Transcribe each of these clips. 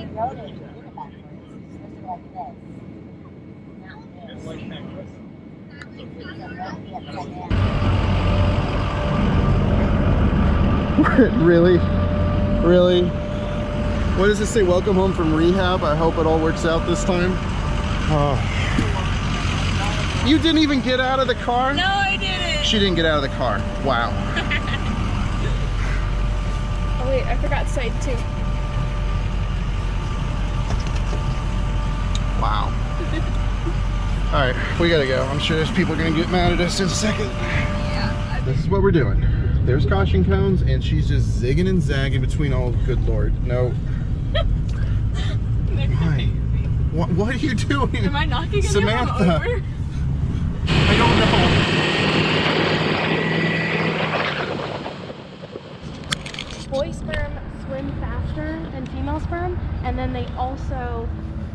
wrote it, he did it backwards. He's supposed to go like this. Not this. So that'd be upside down. Really? Really? What does it say? Welcome home from rehab. I hope it all works out this time. Oh. You didn't even get out of the car? No, I didn't. She didn't get out of the car. Wow. Oh wait, I forgot side two. Wow. All right, we gotta go. I'm sure there's people gonna get mad at us in a second. Yeah. This is what we're doing. There's caution cones, and she's just zigging and zagging between all. Good Lord, no. Why? What are you doing? Am I knocking Samantha? anyone over? I don't know. Boy sperm swim faster than female sperm, and then they also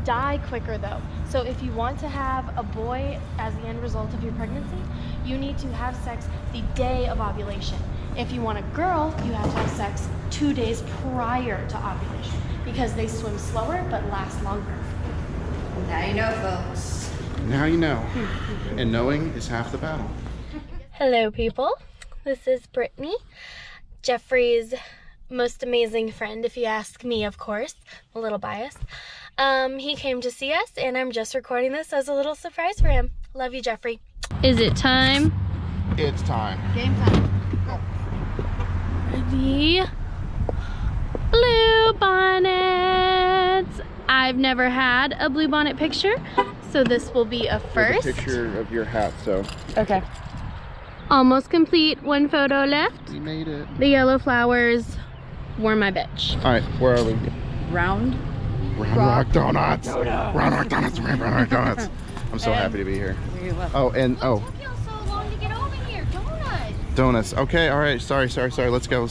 die quicker though. So if you want to have a boy as the end result of your pregnancy, you need to have sex the day of ovulation. If you want a girl, you have to have sex 2 days prior to ovulation because they swim slower but last longer. Now you know, folks. Now you know. And knowing is half the battle. Hello people, this is Brittany, Jeffrey's most amazing friend if you ask me, of course. I'm a little biased. He came to see us and I'm just recording this as a little surprise for him. Love you, Jeffrey. Is it time? It's time. Game time. Ready? Blue bonnets. I've never had a blue bonnet picture, so this will be a first. Here's a picture of your hat, so. Okay. Almost complete. One photo left. We made it. The yellow flowers were my bitch. All right, where are we? Round. Round Rock Donuts. Round Rock Donuts. Round Rock Donuts. I'm so happy to be here. Oh, and Took y'all so long to get over here. Donuts. donuts. Okay, all right. Sorry. Let's go. All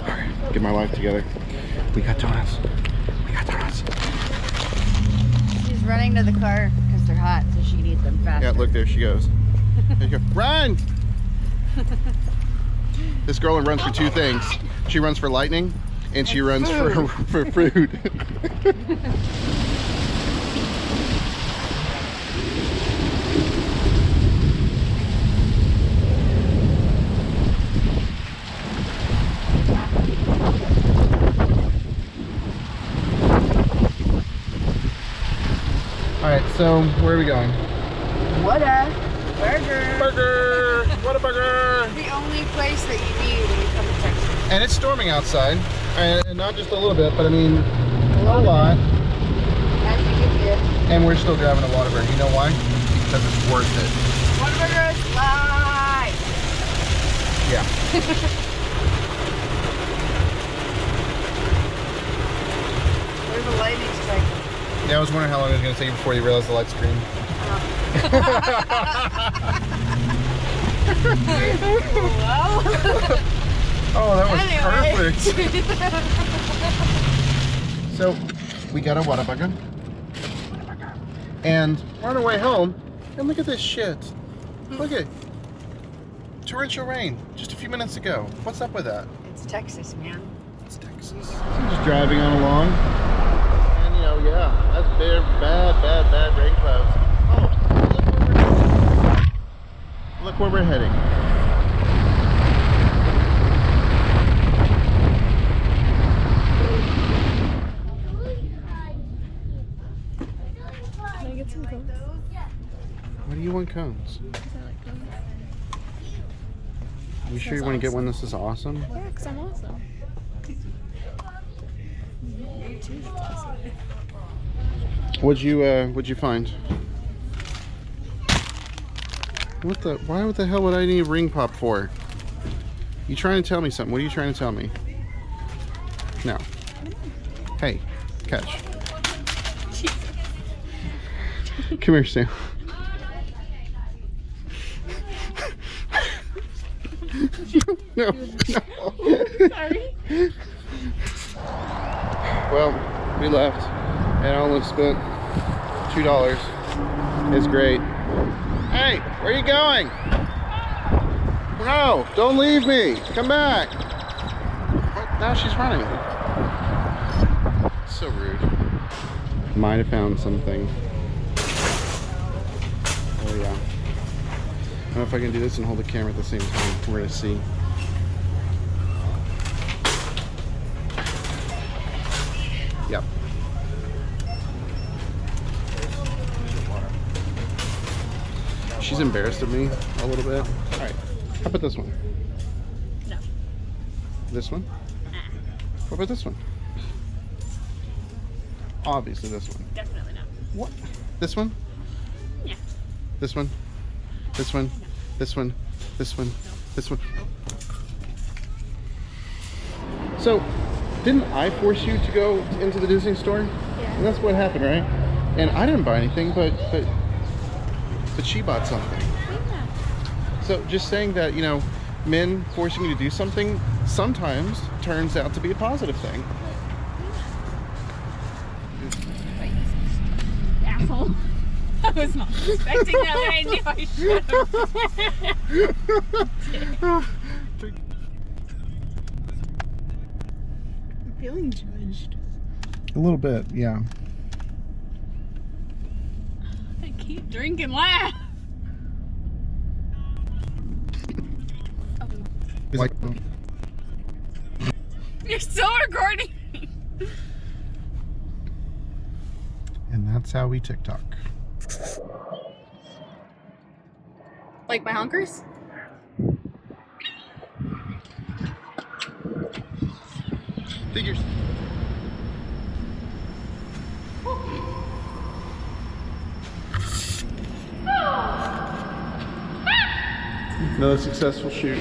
right, get my life together. We got donuts. She's running to the car because they're hot, so she can eat them faster. Yeah, look, there she goes. There you go. Run! This girl runs for two things. She runs for lightning, and she runs for fruit. All right, so where are we going? What a burger. Burger! What a burger! The only place that you need when you come to Texas. And it's storming outside, and not just a little bit, but I mean a lot. As you get here. And we're still driving to Whataburger. You know why? Because it's worth it. Whataburger is live. Yeah. There's a lightning strike. Yeah, I was wondering how long it was going to take before you realized the light's green. Oh, that was perfect. So, we got a Whataburger. And we're on our way home, and look at this shit. Look at it. Torrential rain just a few minutes ago. What's up with that? It's Texas, man. It's Texas. Just driving on along. And you know, yeah, that's bad rain clouds. Oh, look where we're heading. Can I get some cones? Why do you want cones? You sure you want to get one this is awesome? Yeah, because I'm awesome. What'd you find? Why the hell would I need ring pop for? You trying to tell me something? What are you trying to tell me? No. Hey, catch. Come here, Sam. No. Sorry. Well, we left and I only spent $2. It's great. Hey, where are you going? No, don't leave me. Come back. What? Now she's running. So rude. Might have found something. Oh yeah. I don't know if I can do this and hold the camera at the same time. We're gonna see. Yep. She's embarrassed of me a little bit. All right. How about this one? No. This one? What about this one? Obviously this one. Definitely not. What? This one? Yeah. This one? This one? This one? This one? This one? So, didn't I force you to go into the Disney store? Yeah. And that's what happened, right? And I didn't buy anything, but she bought something. Yeah. So just saying that, you know, men forcing you to do something sometimes turns out to be a positive thing. Asshole. I was not expecting that, but I knew I should have. I'm feeling judged. A little bit, yeah. I keep drinking laugh. Like, You're still recording. and that's how we TikTok. Like my honkers? Figures. Another successful shoot.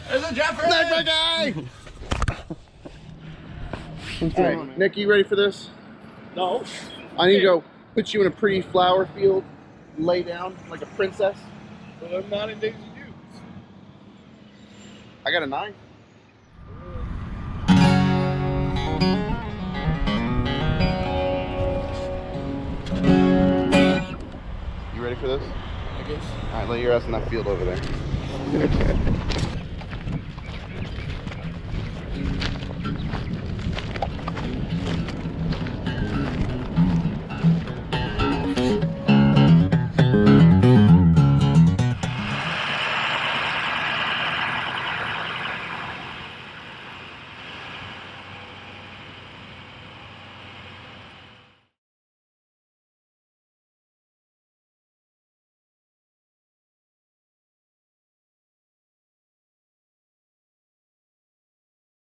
There's a Jeffrey! Sniper guy! Alright, Nick, you ready for this? No. I need to go put you in a pretty flower field, lay down like a princess. But I'm not in Daisy Dukes. I got a knife. You ready for this? I guess. Alright, lay your ass in that field over there.